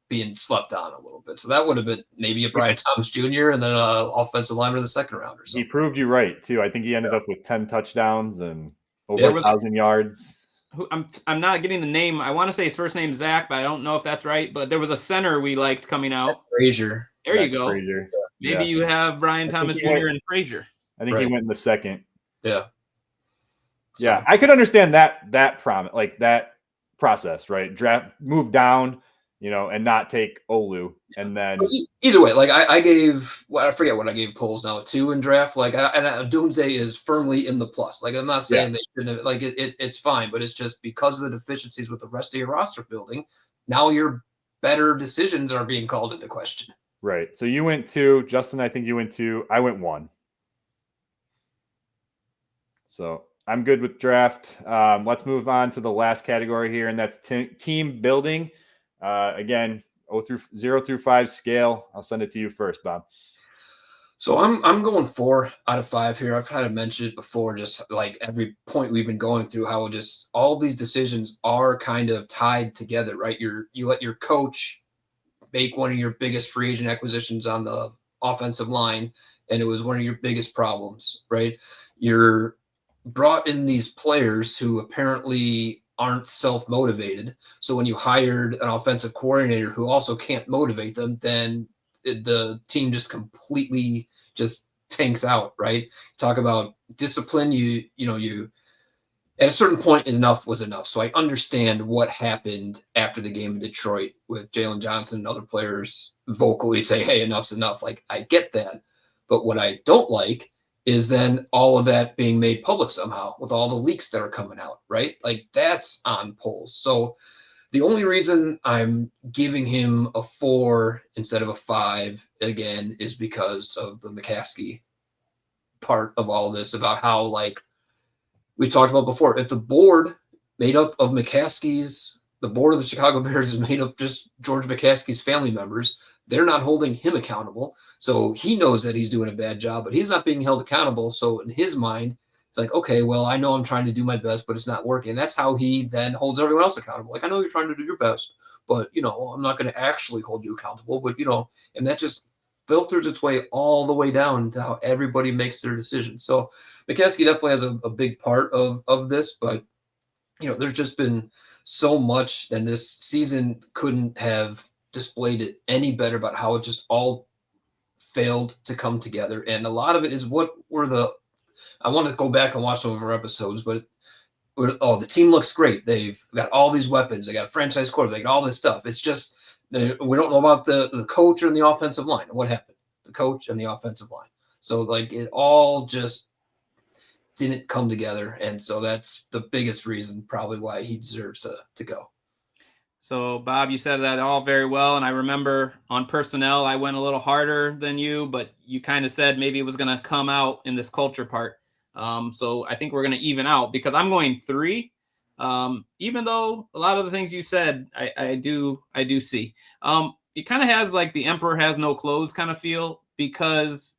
being slept on a little bit. So that would have been maybe a Brian Thomas Jr. and then an offensive lineman in the 2nd round or something. He proved you right too. I think he ended up with 10 touchdowns and over 1,000 yards. I'm not getting the name. I want to say his first name Zach, but I don't know if that's right. But there was a center we liked coming out. Frazier. There you go. Frazier. Maybe you have Brian Thomas Jr. and Frazier. I think he went in the 2nd. Yeah. Yeah, I could understand that process, right? Draft, move down, and not take Olu, and then either way, I gave, I forget what I gave polls now, 2 in draft. And Dunze is firmly in the plus. I'm not saying they shouldn't have. It's fine, but it's just because of the deficiencies with the rest of your roster building. Now your better decisions are being called into question. Right. So you went 2, Justin. I think you went 2. I went 1. So I'm good with draft. Let's move on to the last category here, and that's team building. Again, 0 through 5 scale. I'll send it to you first, Bob. So I'm going 4 out of 5 here. I've had to mention it before, just like every point we've been going through, how just all these decisions are kind of tied together, right? You let your coach make one of your biggest free agent acquisitions on the offensive line, and it was one of your biggest problems, right? You're brought in these players who apparently aren't self-motivated. So when you hired an offensive coordinator who also can't motivate them, then the team just completely just tanks out, right? Talk about discipline. You at a certain point, enough was enough. So I understand what happened after the game in Detroit with Jalen Johnson and other players vocally say, hey, enough's enough. I get that. But what I don't like is then all of that being made public somehow with all the leaks that are coming out, right? That's on polls. So The only reason I'm giving him a 4 instead of a 5 again is because of the McCaskey part of all this, about how, like we talked about before, if the board made up of the board of the Chicago Bears is made up just George McCaskey's family members, they're not holding him accountable. So he knows that he's doing a bad job, but he's not being held accountable. So in his mind, it's like, okay, well, I know I'm trying to do my best, but it's not working. And that's how he then holds everyone else accountable. Like, I know you're trying to do your best, but, I'm not going to actually hold you accountable. But, and that just filters its way all the way down to how everybody makes their decisions. So McCaskey definitely has a big part of this, but, there's just been so much, and this season couldn't have displayed it any better about how it just all failed to come together. And a lot of it is I want to go back and watch some of our episodes, but the team looks great. They've got all these weapons. They got a franchise quarterback. They got all this stuff. It's just we don't know about the coach and the offensive line. What happened? The coach and the offensive line. So like it all just didn't come together, and so that's the biggest reason probably why he deserves to go. So, Bob, you said that all very well, and I remember on personnel I went a little harder than you, but you kind of said maybe it was going to come out in this culture part. So I think we're going to even out, because I'm going 3, even though a lot of the things you said I do see. It kind of has like the emperor has no clothes kind of feel, because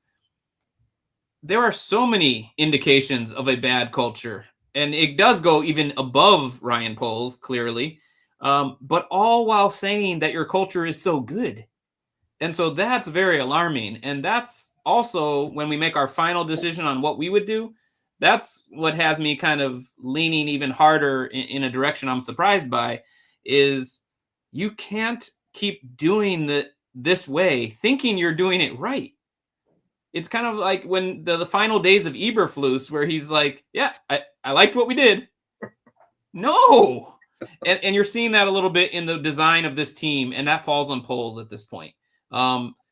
there are so many indications of a bad culture, and it does go even above Ryan Poles, clearly, but all while saying that your culture is so good. And so that's very alarming. And that's also when we make our final decision on what we would do, that's what has me kind of leaning even harder in a direction I'm surprised by, is you can't keep doing this way, thinking you're doing it right. It's kind of like when the final days of Eberflus, where he's like, yeah, I liked what we did. No. And you're seeing that a little bit in the design of this team, and that falls on Poles at this point.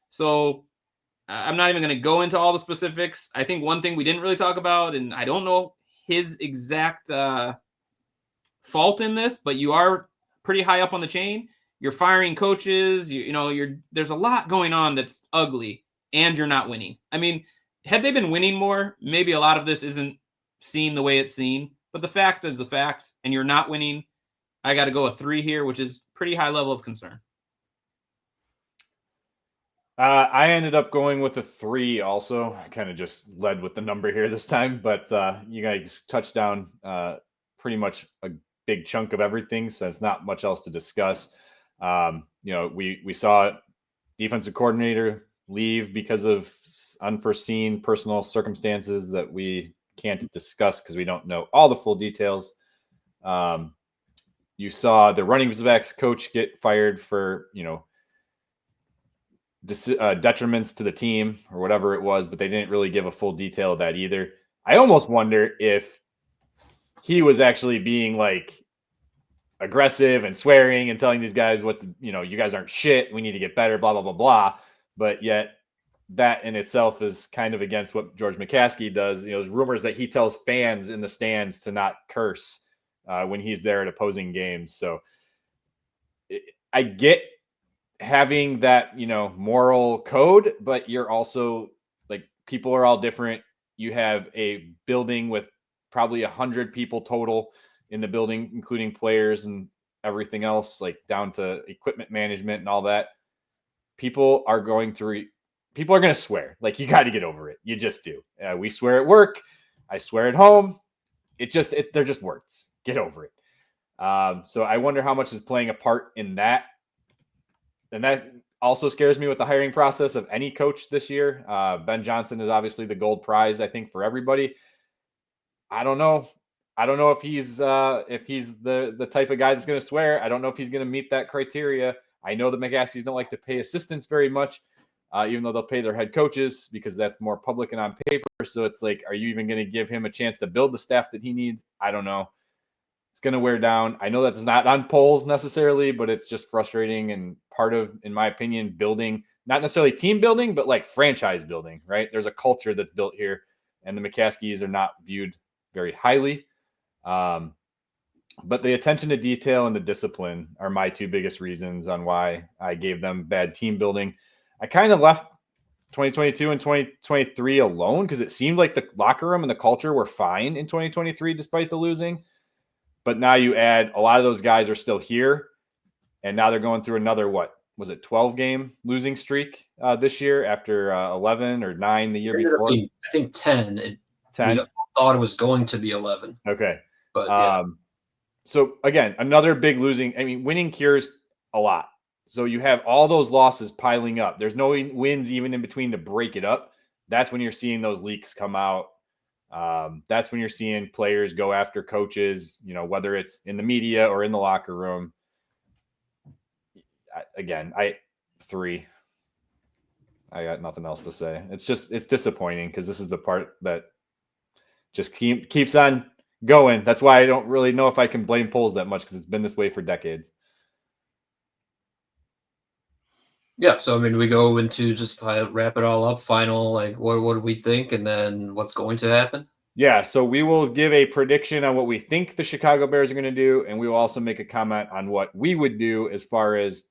So I'm not even going to go into all the specifics. I think one thing we didn't really talk about, and I don't know his exact fault in this, but you are pretty high up on the chain. You're firing coaches. There's a lot going on that's ugly, and you're not winning. I mean, had they been winning more, maybe a lot of this isn't seen the way it's seen. But the fact is the facts, and you're not winning. I got to go a 3 here, which is pretty high level of concern. I ended up going with a 3 also. I kind of just led with the number here this time, but you guys touched down pretty much a big chunk of everything, so it's not much else to discuss. We saw defensive coordinator leave because of unforeseen personal circumstances that we can't discuss because we don't know all the full details. You saw the running backs coach get fired for, detriments to the team or whatever it was, but they didn't really give a full detail of that either. I almost wonder if he was actually being like aggressive and swearing and telling these guys you guys aren't shit. We need to get better, blah, blah, blah, blah. But yet that in itself is kind of against what George McCaskey does. There's rumors that he tells fans in the stands to not curse when he's there at opposing games. So I get having that, moral code, but you're also like, people are all different. You have a building with probably 100 people total in the building, including players and everything else, like down to equipment management and all that. People are going to swear. Like, you got to get over it. You just do. We swear at work. I swear at home. They're just words. Get over it. So I wonder how much is playing a part in that. And that also scares me with the hiring process of any coach this year. Ben Johnson is obviously the gold prize, I think, for everybody. I don't know. I don't know if he's the type of guy that's going to swear. I don't know if he's going to meet that criteria. I know the McCaskeys don't like to pay assistants very much, even though they'll pay their head coaches because that's more public and on paper. So it's like, are you even going to give him a chance to build the staff that he needs? I don't know. It's going to wear down. I know that's not on Poles necessarily, but it's just frustrating and part of, in my opinion, building, not necessarily team building, but like franchise building, right? There's a culture that's built here, and the McCaskeys are not viewed very highly. But the attention to detail and the discipline are my two biggest reasons on why I gave them bad team building. I kind of left 2022 and 2023 alone because it seemed like the locker room and the culture were fine in 2023 despite the losing. But now you add a lot of those guys are still here, and now they're going through another, what was it, 12-game losing streak this year after 11 or 9 the year before? I think 10. 10? We thought it was going to be 11. Okay. But yeah. So again, another big losing. I mean, winning cures a lot. So you have all those losses piling up. There's no wins even in between to break it up. That's when you're seeing those leaks come out. That's when you're seeing players go after coaches, whether it's in the media or in the locker room. Three. I got nothing else to say. It's disappointing because this is the part that just keeps on going. That's why I don't really know if I can blame polls that much because it's been this way for decades. Yeah, so I mean, we go into just wrap it all up. Final, like, what do we think, and then what's going to happen? Yeah, so we will give a prediction on what we think the Chicago Bears are going to do, and we will also make a comment on what we would do as far as,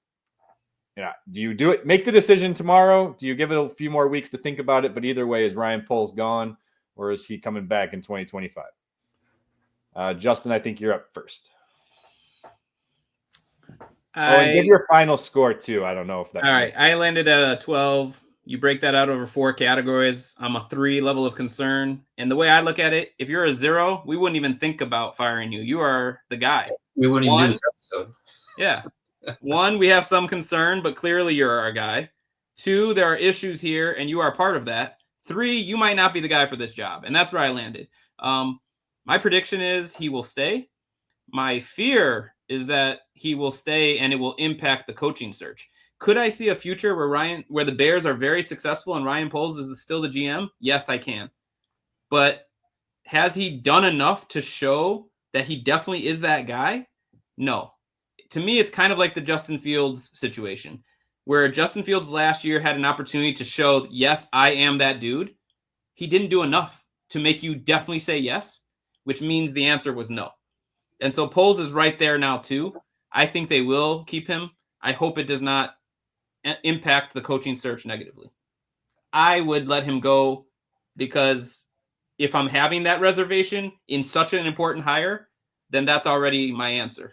do you do it? Make the decision tomorrow? Do you give it a few more weeks to think about it? But either way, is Ryan Poles gone, or is he coming back in 2025? Justin, I think you're up first. And give your final score too. I don't know if that. All right, I landed at a 12. You break that out over 4 categories. I'm a 3 level of concern. And the way I look at it, if you're a 0, we wouldn't even think about firing you. You are the guy. We wouldn't even do this episode. Yeah. 1, we have some concern, but clearly you're our guy. 2, there are issues here, and you are part of that. 3, you might not be the guy for this job. And that's where I landed. My prediction is he will stay. My fear is that he will stay and it will impact the coaching search. Could I see a future where the Bears are very successful and Ryan Poles is still the GM? Yes, I can. But has he done enough to show that he definitely is that guy? No. To me, it's kind of like the Justin Fields situation, where Justin Fields last year had an opportunity to show, yes, I am that dude. He didn't do enough to make you definitely say yes, which means the answer was no. And so Poles is right there now too. I think they will keep him. I hope it does not impact the coaching search negatively. I would let him go because if I'm having that reservation in such an important hire, then that's already my answer.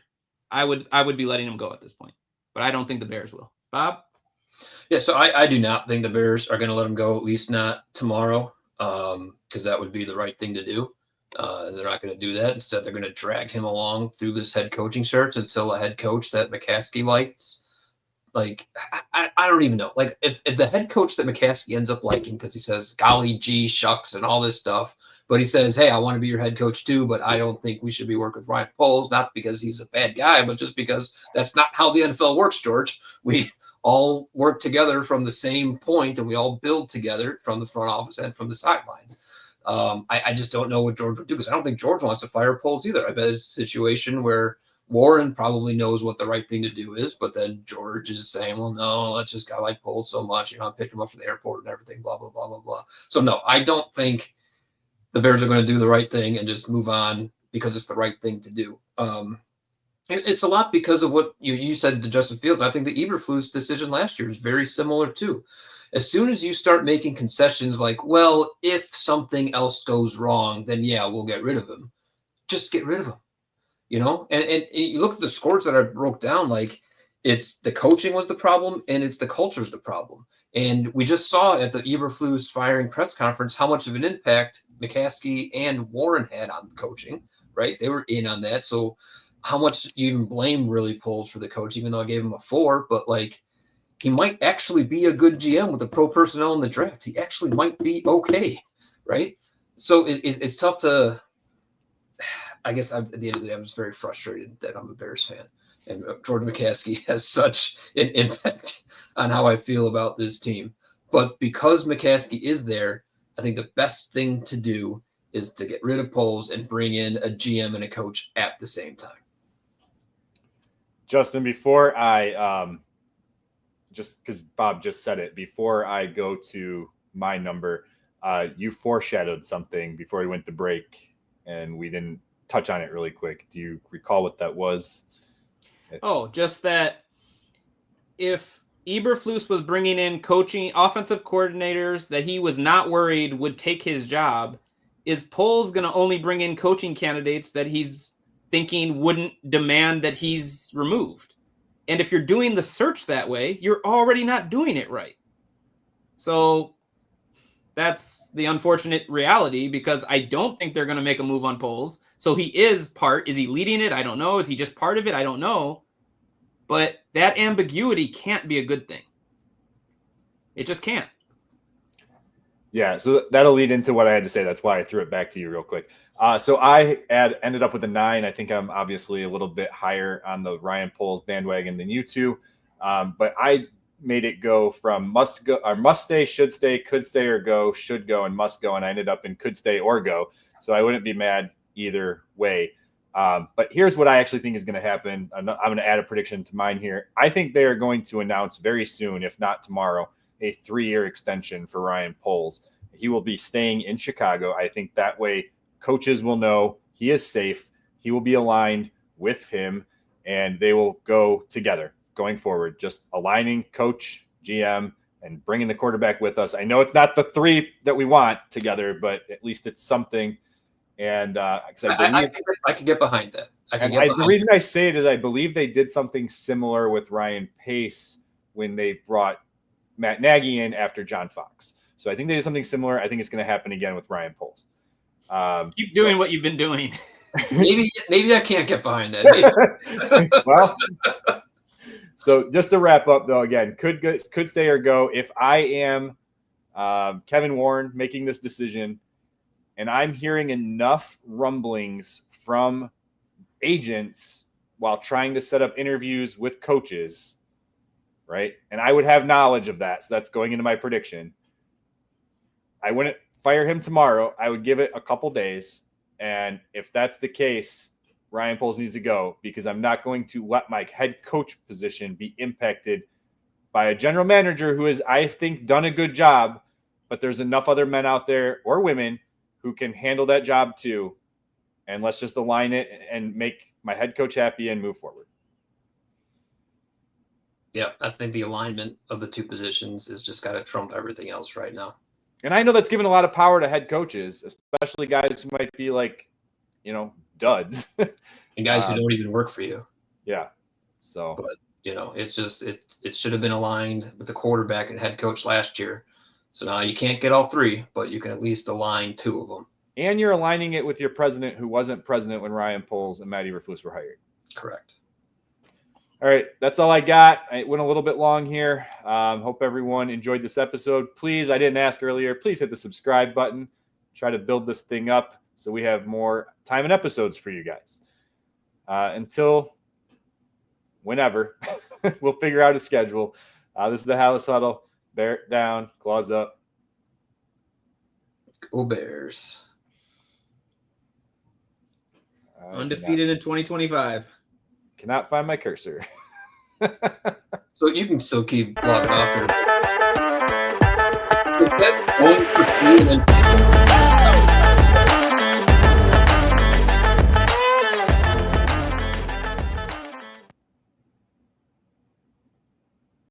I would be letting him go at this point, but I don't think the Bears will. Bob? Yeah, so I do not think the Bears are going to let him go, at least not tomorrow, because that would be the right thing to do. They're not going to do that. Instead, they're going to drag him along through this head coaching search until a head coach that McCaskey likes. Like, I don't even know. Like, if the head coach that McCaskey ends up liking because he says, golly gee, shucks, and all this stuff, but he says, hey, I want to be your head coach too, but I don't think we should be working with Ryan Poles, not because he's a bad guy, but just because that's not how the NFL works, George. We all work together from the same point, and we all build together from the front office and from the sidelines. I just don't know what George would do because I don't think George wants to fire Poles either. I bet it's a situation where Warren probably knows what the right thing to do is, but then George is saying, well, no, let's just go like Poles so much. I picked him up from the airport and everything, blah, blah, blah, blah, blah. So, no, I don't think the Bears are going to do the right thing and just move on because it's the right thing to do. It's a lot because of what you said to Justin Fields. I think the Eberflus decision last year is very similar too. As soon as you start making concessions like, well, if something else goes wrong, then yeah, we'll get rid of him. Just get rid of him, And you look at the scores that I broke down, like it's the coaching was the problem and it's the culture's the problem. And we just saw at the Eberflus firing press conference how much of an impact McCaskey and Warren had on coaching, right? They were in on that. So how much you even blame really Poles for the coach, even though I gave him a 4, but like, he might actually be a good GM with the pro personnel in the draft. He actually might be okay, right? So it's tough to – I guess at the end of the day, I'm just very frustrated that I'm a Bears fan. And Jordan McCaskey has such an impact on how I feel about this team. But because McCaskey is there, I think the best thing to do is to get rid of Poles and bring in a GM and a coach at the same time. Justin, before I just because Bob just said it, before I go to my number, you foreshadowed something before we went to break, and we didn't touch on it really quick. Do you recall what that was? Oh, just that if Eberflus was bringing in coaching offensive coordinators that he was not worried would take his job, is Poles going to only bring in coaching candidates that he's thinking wouldn't demand that he's removed? And if you're doing the search that way, you're already not doing it right. So that's the unfortunate reality, because I don't think they're going to make a move on Poles. So he is he leading it? I don't know. Is he just part of it? I don't know. But that ambiguity can't be a good thing. It just can't. Yeah, so that'll lead into what I had to say. That's why I threw it back to you real quick. So I ended up with a 9. I think I'm obviously a little bit higher on the Ryan Poles bandwagon than you two. But I made it go from must go or must stay, should stay, could stay or go, should go, and must go. And I ended up in could stay or go. So I wouldn't be mad either way. But here's what I actually think is going to happen. I'm going to add a prediction to mine here. I think they are going to announce very soon, if not tomorrow, a 3-year extension for Ryan Poles. He will be staying in Chicago. I think that way coaches will know he is safe. He will be aligned with him, and they will go together going forward, just aligning coach, GM, and bringing the quarterback with us. I know it's not the 3 that we want together, but at least it's something. And I can get behind that. The reason I say it is I believe they did something similar with Ryan Pace when they brought Matt Nagy in after John Fox. So I think they did something similar. I think it's going to happen again with Ryan Poles. Keep doing what you've been doing. maybe I can't get behind that. Well, so just to wrap up, though, again, could stay or go. If I am Kevin Warren making this decision, and I'm hearing enough rumblings from agents while trying to set up interviews with coaches, right? And I would have knowledge of that. So that's going into my prediction. I wouldn't fire him tomorrow. I would give it a couple days. And if that's the case, Ryan Poles needs to go, because I'm not going to let my head coach position be impacted by a general manager who has, I think, done a good job, but there's enough other men out there or women who can handle that job too. And let's just align it and make my head coach happy and move forward. Yeah, I think the alignment of the 2 positions is just got to trump everything else right now. And I know that's given a lot of power to head coaches, especially guys who might be like, duds. And guys who don't even work for you. Yeah. So, but it's just, it should have been aligned with the quarterback and head coach last year. So now you can't get all 3, but you can at least align 2 of them. And you're aligning it with your president, who wasn't president when Ryan Poles and Matt Eberflus were hired. Correct. All right, that's all I got. I went a little bit long here. Hope everyone enjoyed this episode. Please, I didn't ask earlier, please hit the subscribe button. Try to build this thing up so we have more time and episodes for you guys. Until whenever, we'll figure out a schedule. This is the Halas Huddle. Bear down, claws up. Go Bears. Undefeated in 2025. Cannot find my cursor. So you can still keep blocking off there. Is that going for 3 and then